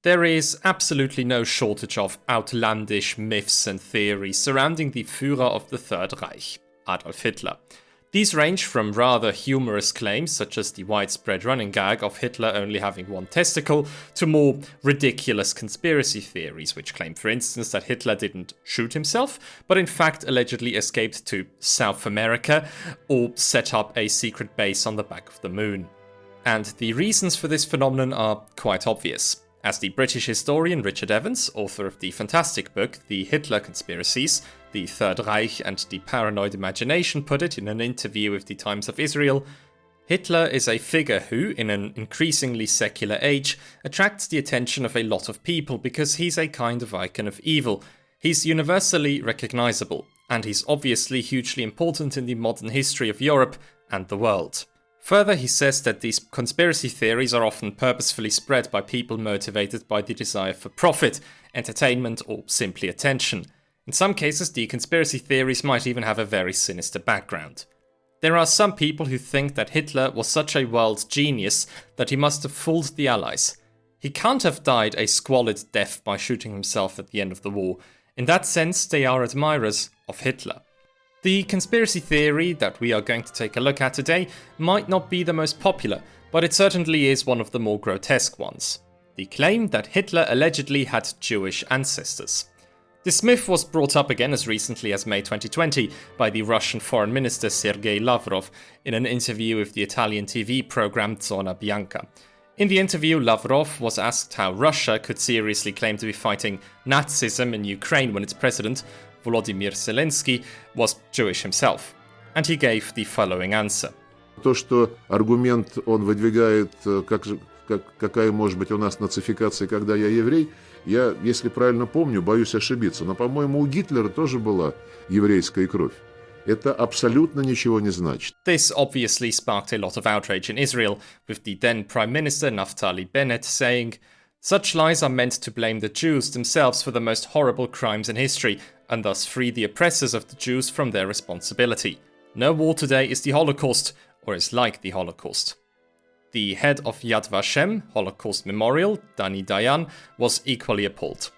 There is absolutely no shortage of outlandish myths and theories surrounding the Führer of the Third Reich, Adolf Hitler. These range from rather humorous claims, such as the widespread running gag of Hitler only having one testicle, to more ridiculous conspiracy theories, which claim, for instance, that Hitler didn't shoot himself, but in fact allegedly escaped to South America or set up a secret base on the back of the moon. And the reasons for this phenomenon are quite obvious. As the British historian Richard Evans, author of the fantastic book The Hitler Conspiracies, The Third Reich and the Paranoid Imagination, put it in an interview with the Times of Israel, Hitler is a figure who, in an increasingly secular age, attracts the attention of a lot of people because he's a kind of icon of evil. He's universally recognizable, and he's obviously hugely important in the modern history of Europe and the world. Further, he says that these conspiracy theories are often purposefully spread by people motivated by the desire for profit, entertainment, or simply attention. In some cases, the conspiracy theories might even have a very sinister background. There are some people who think that Hitler was such a world genius that he must have fooled the Allies. He can't have died a squalid death by shooting himself at the end of the war. In that sense, they are admirers of Hitler. The conspiracy theory that we are going to take a look at today might not be the most popular, but it certainly is one of the more grotesque ones. The claim that Hitler allegedly had Jewish ancestors. This myth was brought up again as recently as May 2020 by the Russian Foreign Minister Sergei Lavrov in an interview with the Italian TV program Zona Bianca. In the interview, Lavrov was asked how Russia could seriously claim to be fighting Nazism in Ukraine when its president, Volodymyr Zelensky, was Jewish himself, and he gave the following answer. То, что аргумент он выдвигает, какая может быть у нас нацификация, когда я еврей, я, если правильно помню, боюсь ошибиться, но, по-моему, у Гитлера тоже была еврейская кровь. Это абсолютно ничего не значит. This obviously sparked a lot of outrage in Israel, with the then Prime Minister Naftali Bennett saying, "Such lies are meant to blame the Jews themselves for the most horrible crimes in history, and thus free the oppressors of the Jews from their responsibility. No war today is the Holocaust, or is like the Holocaust." The head of Yad Vashem Holocaust Memorial, Dani Dayan, was equally appalled.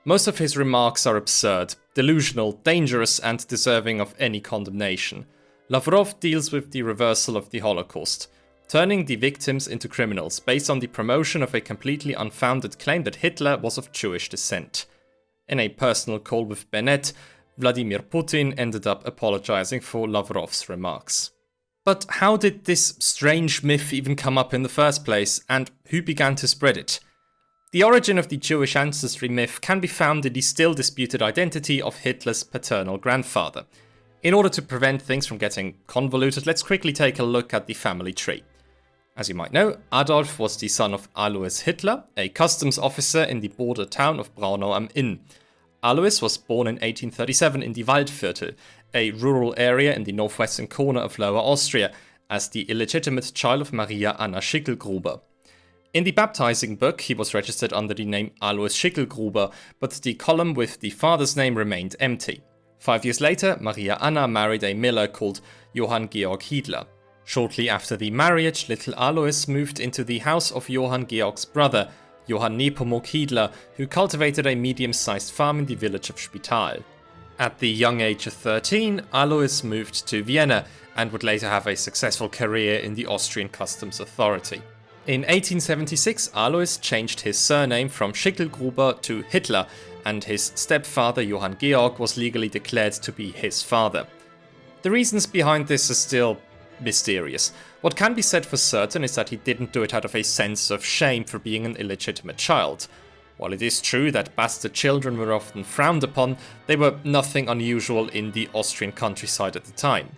Most of his remarks are absurd, delusional, dangerous, and deserving of any condemnation. Lavrov deals with the reversal of the Holocaust, turning the victims into criminals based on the promotion of a completely unfounded claim that Hitler was of Jewish descent. In a personal call with Bennett, Vladimir Putin ended up apologizing for Lavrov's remarks. But how did this strange myth even come up in the first place, and who began to spread it? The origin of the Jewish ancestry myth can be found in the still disputed identity of Hitler's paternal grandfather. In order to prevent things from getting convoluted, let's quickly take a look at the family tree. As you might know, Adolf was the son of Alois Hitler, a customs officer in the border town of Braunau am Inn. Alois was born in 1837 in the Waldviertel, a rural area in the northwestern corner of Lower Austria, as the illegitimate child of Maria Anna Schicklgruber. In the baptizing book, he was registered under the name Alois Schicklgruber, but the column with the father's name remained empty. 5 years later, Maria Anna married a miller called Johann Georg Hiedler. Shortly after the marriage, little Alois moved into the house of Johann Georg's brother, Johann Nepomuk Hiedler, who cultivated a medium-sized farm in the village of Spital. At the young age of 13, Alois moved to Vienna and would later have a successful career in the Austrian customs authority. In 1876, Alois changed his surname from Schicklgruber to Hitler, and his stepfather Johann Georg was legally declared to be his father. The reasons behind this are still mysterious. What can be said for certain is that he didn't do it out of a sense of shame for being an illegitimate child. While it is true that bastard children were often frowned upon, they were nothing unusual in the Austrian countryside at the time.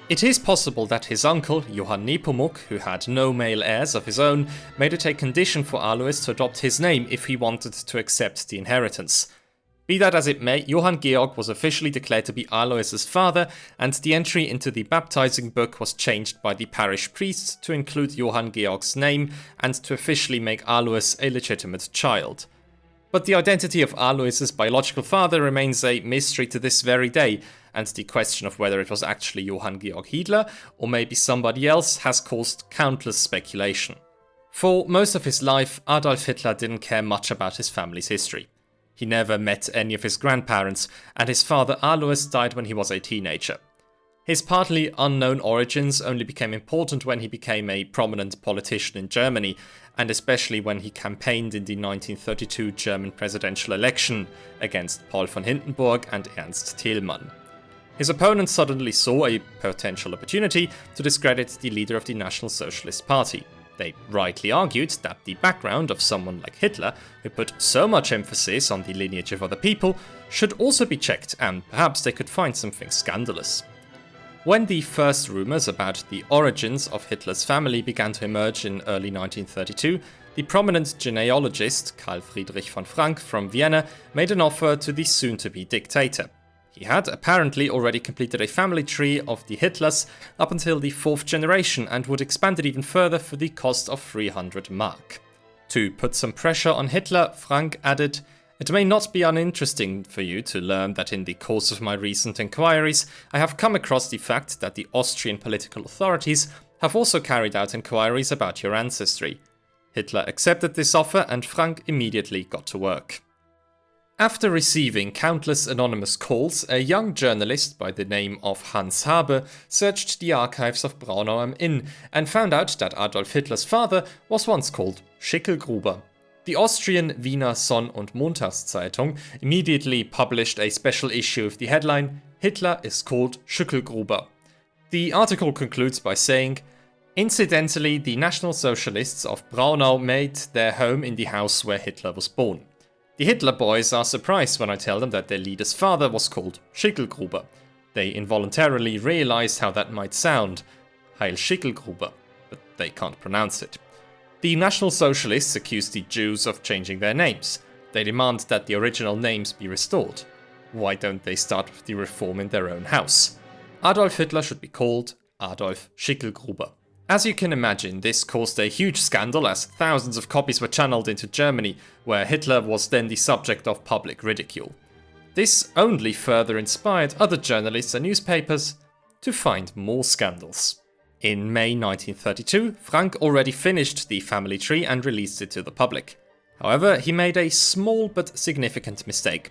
It is possible that his uncle, Johann Nepomuk, who had no male heirs of his own, made it a condition for Alois to adopt his name if he wanted to accept the inheritance. Be that as it may, Johann Georg was officially declared to be Alois's father, and the entry into the baptizing book was changed by the parish priest to include Johann Georg's name and to officially make Alois a legitimate child. But the identity of Alois's biological father remains a mystery to this very day, and the question of whether it was actually Johann Georg Hiedler or maybe somebody else has caused countless speculation. For most of his life, Adolf Hitler didn't care much about his family's history. He never met any of his grandparents, and his father Alois died when he was a teenager. His partly unknown origins only became important when he became a prominent politician in Germany, and especially when he campaigned in the 1932 German presidential election against Paul von Hindenburg and Ernst Thälmann. His opponents suddenly saw a potential opportunity to discredit the leader of the National Socialist Party. They rightly argued that the background of someone like Hitler, who put so much emphasis on the lineage of other people, should also be checked, and perhaps they could find something scandalous. When the first rumors about the origins of Hitler's family began to emerge in early 1932, the prominent genealogist Karl Friedrich von Frank from Vienna made an offer to the soon-to-be dictator. He had apparently already completed a family tree of the Hitlers up until the 4th generation and would expand it even further for the cost of 300 mark. To put some pressure on Hitler, Frank added, "It may not be uninteresting for you to learn that in the course of my recent inquiries, I have come across the fact that the Austrian political authorities have also carried out inquiries about your ancestry." Hitler accepted this offer and Frank immediately got to work. After receiving countless anonymous calls, a young journalist by the name of Hans Habe searched the archives of Braunau am Inn and found out that Adolf Hitler's father was once called Schicklgruber. The Austrian Wiener Sonn- und Montagszeitung immediately published a special issue with the headline, "Hitler is called Schicklgruber." The article concludes by saying, "Incidentally, the National Socialists of Braunau made their home in the house where Hitler was born. The Hitler boys are surprised when I tell them that their leader's father was called Schicklgruber. They involuntarily realize how that might sound, Heil Schicklgruber, but they can't pronounce it." The National Socialists accuse the Jews of changing their names. They demand that the original names be restored. Why don't they start with the reform in their own house? Adolf Hitler should be called Adolf Schicklgruber. As you can imagine, this caused a huge scandal as thousands of copies were channeled into Germany, where Hitler was then the subject of public ridicule. This only further inspired other journalists and newspapers to find more scandals. In May 1932, Frank already finished the family tree and released it to the public. However, he made a small but significant mistake.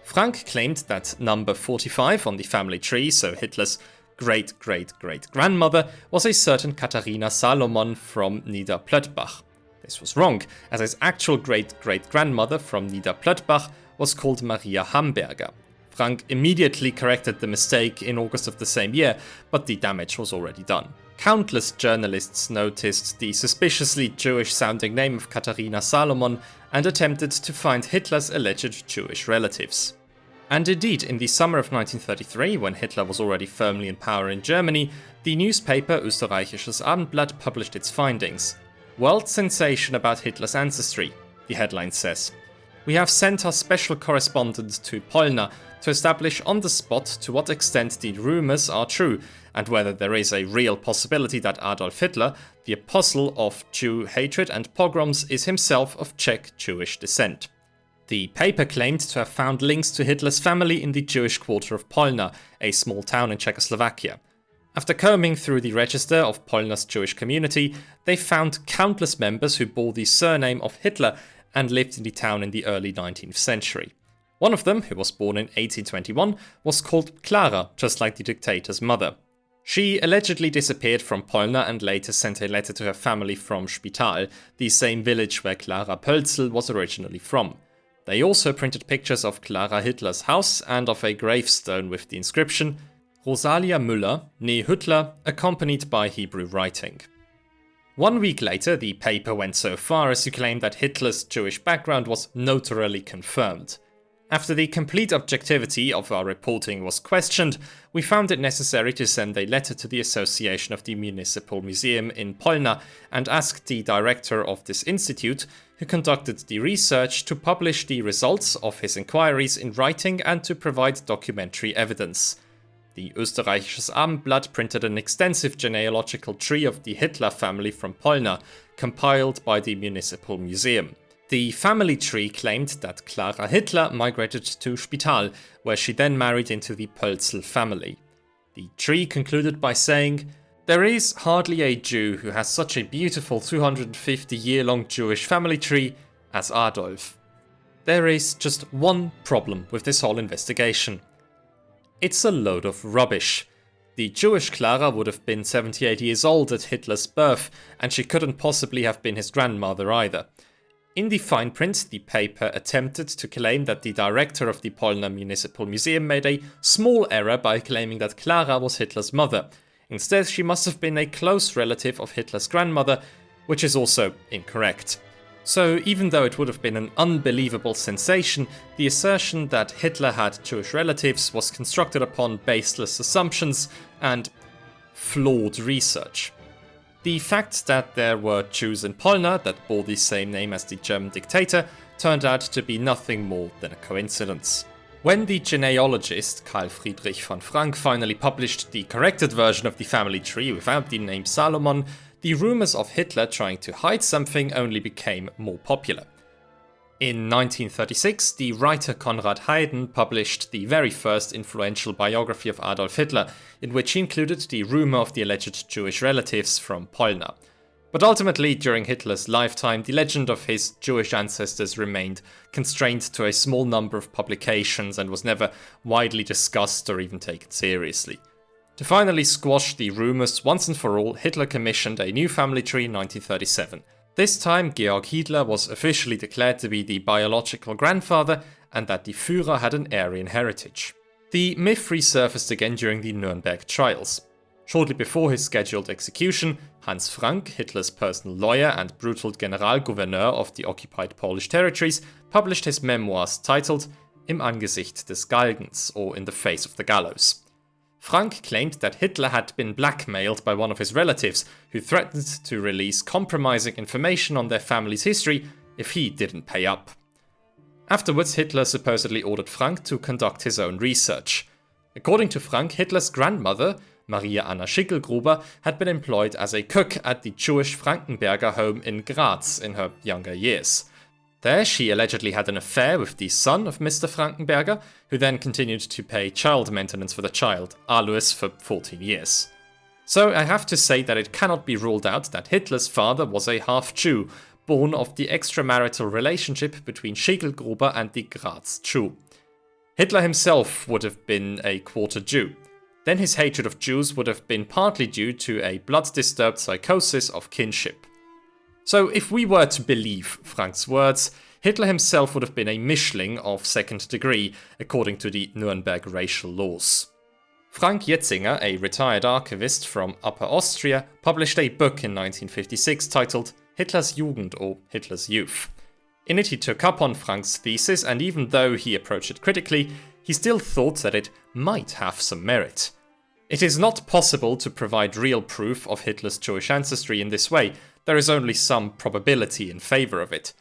Frank claimed that number 45 on the family tree, so Hitler's great-great-great-grandmother, was a certain Katharina Salomon from Niederplötbach. This was wrong, as his actual great-great-grandmother from Niederplötbach was called Maria Hamburger. Frank immediately corrected the mistake in August of the same year, but the damage was already done. Countless journalists noticed the suspiciously Jewish-sounding name of Katharina Salomon and attempted to find Hitler's alleged Jewish relatives. And indeed, in the summer of 1933, when Hitler was already firmly in power in Germany, the newspaper Österreichisches Abendblatt published its findings. "World sensation about Hitler's ancestry," the headline says. "We have sent our special correspondent to Polna to establish on the spot to what extent the rumors are true, and whether there is a real possibility that Adolf Hitler, the apostle of Jew hatred and pogroms, is himself of Czech Jewish descent." The paper claimed to have found links to Hitler's family in the Jewish quarter of Polna, a small town in Czechoslovakia. After combing through the register of Polna's Jewish community, they found countless members who bore the surname of Hitler and lived in the town in the early 19th century. One of them, who was born in 1821, was called Clara, just like the dictator's mother. She allegedly disappeared from Polna and later sent a letter to her family from Spital, the same village where Clara Pölzl was originally from. They also printed pictures of Clara Hitler's house and of a gravestone with the inscription Rosalia Müller, née Hitler, accompanied by Hebrew writing. 1 week later, the paper went so far as to claim that Hitler's Jewish background was notarily confirmed. After the complete objectivity of our reporting was questioned, we found it necessary to send a letter to the Association of the Municipal Museum in Polna and asked the director of this institute, who conducted the research, to publish the results of his inquiries in writing and to provide documentary evidence. The Österreichisches Abendblatt printed an extensive genealogical tree of the Hitler family from Polna, compiled by the Municipal Museum. The family tree claimed that Clara Hitler migrated to Spital, where she then married into the Pölzl family. The tree concluded by saying, There is hardly a Jew who has such a beautiful 250-year-long Jewish family tree as Adolf. There is just one problem with this whole investigation. It's a load of rubbish. The Jewish Clara would have been 78 years old at Hitler's birth, and she couldn't possibly have been his grandmother either. In the fine print, the paper attempted to claim that the director of the Polner Municipal Museum made a small error by claiming that Clara was Hitler's mother. Instead, she must have been a close relative of Hitler's grandmother, which is also incorrect. So even though it would have been an unbelievable sensation, the assertion that Hitler had Jewish relatives was constructed upon baseless assumptions and flawed research. The fact that there were Jews in Polna that bore the same name as the German dictator turned out to be nothing more than a coincidence. When the genealogist Karl Friedrich von Frank finally published the corrected version of the family tree without the name Salomon, the rumors of Hitler trying to hide something only became more popular. In 1936, the writer Konrad Heyden published the very first influential biography of Adolf Hitler, in which he included the rumor of the alleged Jewish relatives from Polna. But ultimately, during Hitler's lifetime, the legend of his Jewish ancestors remained constrained to a small number of publications and was never widely discussed or even taken seriously. To finally squash the rumors once and for all, Hitler commissioned a new family tree in 1937. This time, Georg Hitler was officially declared to be the biological grandfather and that the Führer had an Aryan heritage. The myth resurfaced again during the Nuremberg trials. Shortly before his scheduled execution, Hans Frank, Hitler's personal lawyer and brutal Generalgouverneur of the occupied Polish territories, published his memoirs titled Im Angesicht des Galgens, or In the Face of the Gallows. Frank claimed that Hitler had been blackmailed by one of his relatives, who threatened to release compromising information on their family's history if he didn't pay up. Afterwards, Hitler supposedly ordered Frank to conduct his own research. According to Frank, Hitler's grandmother, Maria Anna Schicklgruber, had been employed as a cook at the Jewish Frankenberger home in Graz in her younger years. There, she allegedly had an affair with the son of Mr. Frankenberger, who then continued to pay child maintenance for the child, Alois, for 14 years. So I have to say that it cannot be ruled out that Hitler's father was a half-Jew, born of the extramarital relationship between Schicklgruber and the Graz Jew. Hitler himself would have been a quarter Jew. Then his hatred of Jews would have been partly due to a blood-disturbed psychosis of kinship. So if we were to believe Frank's words, Hitler himself would have been a Mischling of second degree, according to the Nuremberg racial laws. Frank Jetzinger, a retired archivist from Upper Austria, published a book in 1956 titled Hitler's Jugend, or Hitler's Youth. In it he took up on Frank's thesis, and even though he approached it critically, he still thought that it might have some merit. It is not possible to provide real proof of Hitler's Jewish ancestry in this way. There is only some probability in favor of it.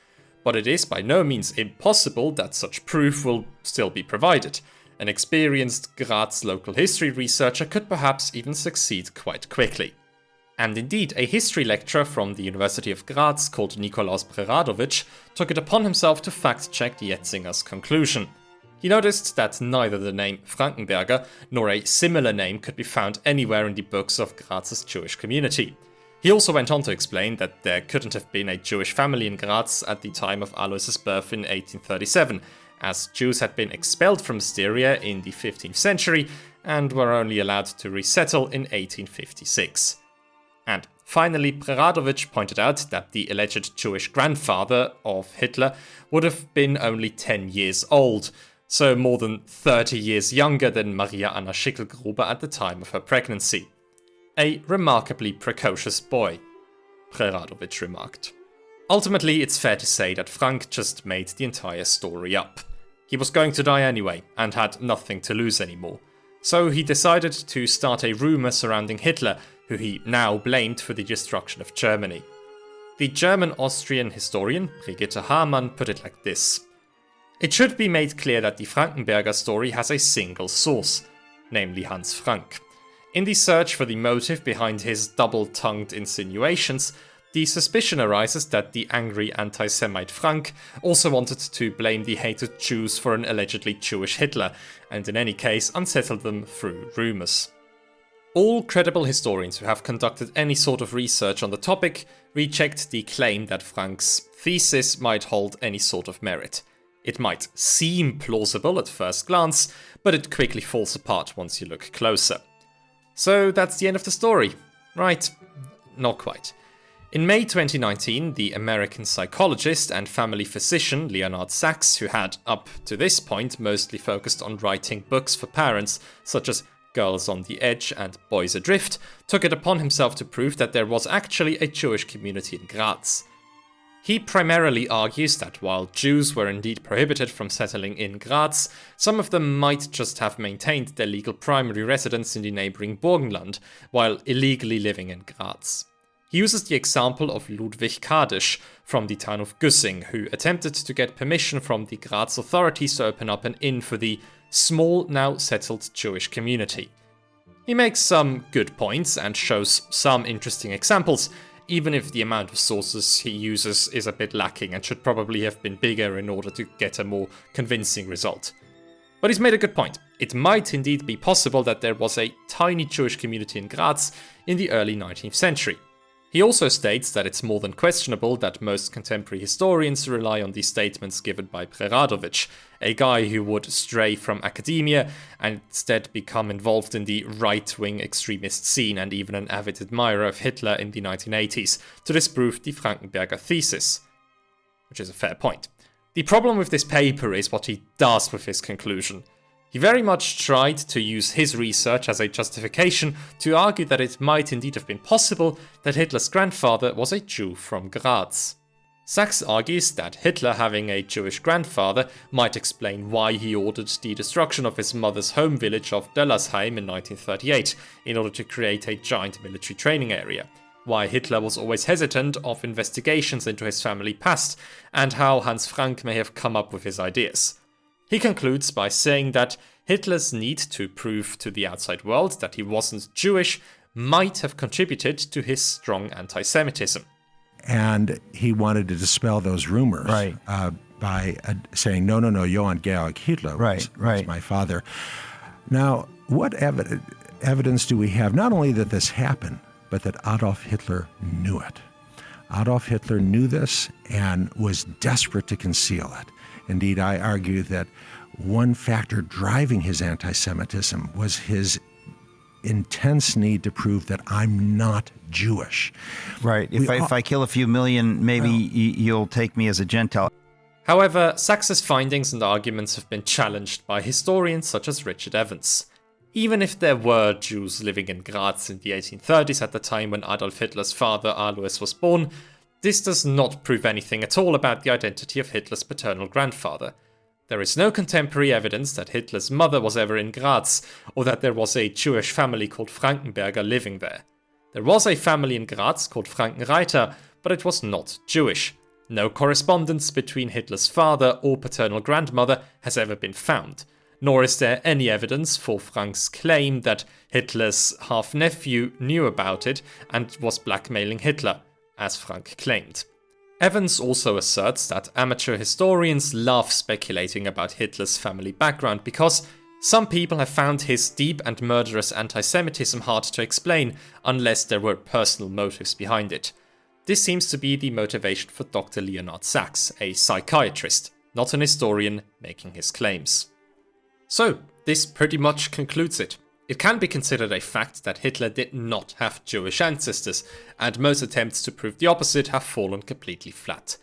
But it is by no means impossible that such proof will still be provided. An experienced Graz local history researcher could perhaps even succeed quite quickly. And indeed, a history lecturer from the University of Graz called Nikolaus Preradovic took it upon himself to fact-check Jetzinger's conclusion. He noticed that neither the name Frankenberger nor a similar name could be found anywhere in the books of Graz's Jewish community. He also went on to explain that there couldn't have been a Jewish family in Graz at the time of Alois's birth in 1837, as Jews had been expelled from Styria in the 15th century and were only allowed to resettle in 1856. And finally, Preradovic pointed out that the alleged Jewish grandfather of Hitler would have been only 10 years old, so more than 30 years younger than Maria Anna Schicklgruber at the time of her pregnancy. A remarkably precocious boy, Preradovic remarked. Ultimately, it's fair to say that Frank just made the entire story up. He was going to die anyway, and had nothing to lose anymore. So he decided to start a rumor surrounding Hitler, who he now blamed for the destruction of Germany. The German-Austrian historian Brigitte Hamann put it like this. It should be made clear that the Frankenberger story has a single source, namely Hans Frank. In the search for the motive behind his double-tongued insinuations, the suspicion arises that the angry anti-Semite Frank also wanted to blame the hated Jews for an allegedly Jewish Hitler, and in any case unsettled them through rumors. All credible historians who have conducted any sort of research on the topic reject the claim that Frank's thesis might hold any sort of merit. It might seem plausible at first glance, but it quickly falls apart once you look closer. So that's the end of the story. Right, not quite. In May 2019, the American psychologist and family physician Leonard Sachs, who had, up to this point, mostly focused on writing books for parents, such as Girls on the Edge and Boys Adrift, took it upon himself to prove that there was actually a Jewish community in Graz. He primarily argues that while Jews were indeed prohibited from settling in Graz, some of them might just have maintained their legal primary residence in the neighbouring Burgenland, while illegally living in Graz. He uses the example of Ludwig Kadisch from the town of Güssing, who attempted to get permission from the Graz authorities to open up an inn for the small, now settled Jewish community. He makes some good points and shows some interesting examples, even if the amount of sources he uses is a bit lacking and should probably have been bigger in order to get a more convincing result. But he's made a good point. It might indeed be possible that there was a tiny Jewish community in Graz in the early 19th century. He also states that it's more than questionable that most contemporary historians rely on the statements given by Preradovic, a guy who would stray from academia and instead become involved in the right-wing extremist scene and even an avid admirer of Hitler in the 1980s, to disprove the Frankenberger Thesis. Which is a fair point. The problem with this paper is what he does with his conclusion. He very much tried to use his research as a justification to argue that it might indeed have been possible that Hitler's grandfather was a Jew from Graz. Sachs argues that Hitler having a Jewish grandfather might explain why he ordered the destruction of his mother's home village of Döllersheim in 1938 in order to create a giant military training area, why Hitler was always hesitant of investigations into his family past, and how Hans Frank may have come up with his ideas. He concludes by saying that Hitler's need to prove to the outside world that he wasn't Jewish might have contributed to his strong anti-Semitism. And he wanted to dispel those rumors by saying, no, Johann Georg Hitler was my father. Now, what evidence do we have, not only that this happened, but that Adolf Hitler knew it? Adolf Hitler knew this and was desperate to conceal it. Indeed, I argue that one factor driving his anti-Semitism was his intense need to prove that I'm not Jewish. Right. If I kill a few million, maybe you'll take me as a Gentile. However, Sachs's findings and arguments have been challenged by historians such as Richard Evans. Even if there were Jews living in Graz in the 1830s at the time when Adolf Hitler's father Alois was born, this does not prove anything at all about the identity of Hitler's paternal grandfather. There is no contemporary evidence that Hitler's mother was ever in Graz, or that there was a Jewish family called Frankenberger living there. There was a family in Graz called Frankenreiter, but it was not Jewish. No correspondence between Hitler's father or paternal grandmother has ever been found, nor is there any evidence for Frank's claim that Hitler's half-nephew knew about it and was blackmailing Hitler, as Frank claimed. Evans also asserts that amateur historians love speculating about Hitler's family background because some people have found his deep and murderous anti-Semitism hard to explain unless there were personal motives behind it. This seems to be the motivation for Dr. Leonard Sachs, a psychiatrist, not an historian making his claims. So, this pretty much concludes it. It can be considered a fact that Hitler did not have Jewish ancestors, and most attempts to prove the opposite have fallen completely flat.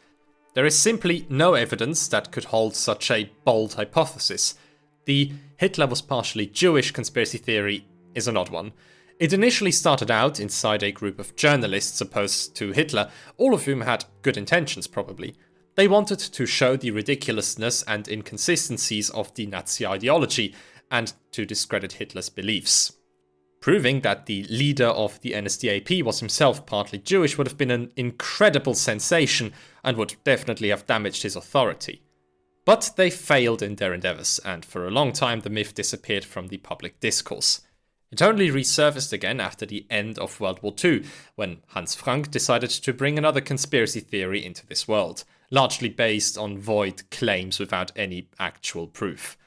There is simply no evidence that could hold such a bold hypothesis. The Hitler was partially Jewish conspiracy theory is an odd one. It initially started out inside a group of journalists opposed to Hitler, all of whom had good intentions probably. They wanted to show the ridiculousness and inconsistencies of the Nazi ideology, and to discredit Hitler's beliefs. Proving that the leader of the NSDAP was himself partly Jewish would have been an incredible sensation and would definitely have damaged his authority. But they failed in their endeavours, and for a long time the myth disappeared from the public discourse. It only resurfaced again after the end of World War II, when Hans Frank decided to bring another conspiracy theory into this world, largely based on void claims without any actual proof.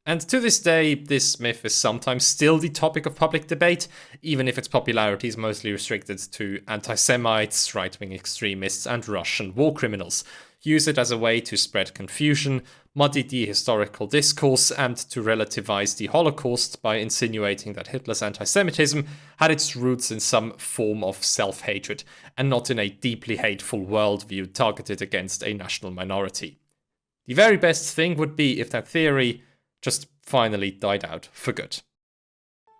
And to this day, this myth is sometimes still the topic of public debate, even if its popularity is mostly restricted to anti-Semites, right-wing extremists, and Russian war criminals. Use it as a way to spread confusion, muddy the historical discourse, and to relativize the Holocaust by insinuating that Hitler's anti-Semitism had its roots in some form of self-hatred, and not in a deeply hateful worldview targeted against a national minority. The very best thing would be if that theory just finally died out for good.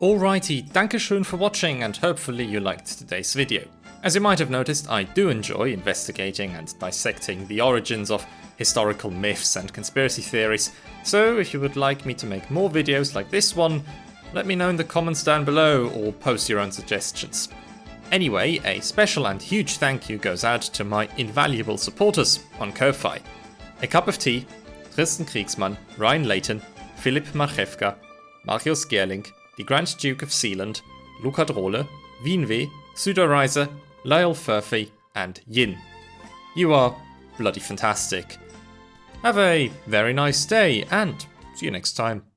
Alrighty, dankeschön for watching, and hopefully you liked today's video. As you might have noticed, I do enjoy investigating and dissecting the origins of historical myths and conspiracy theories, so if you would like me to make more videos like this one, let me know in the comments down below or post your own suggestions. Anyway, a special and huge thank you goes out to my invaluable supporters on Ko-Fi. A Cup of Tea, Tristan Kriegsmann, Ryan Layton, Philipp Marchewka, Marius Gerling, the Grand Duke of Sealand, Luca Drohle, Wienweh, Pseudo-Riser, Lyle Furphy, and Yin. You are bloody fantastic. Have a very nice day, and see you next time.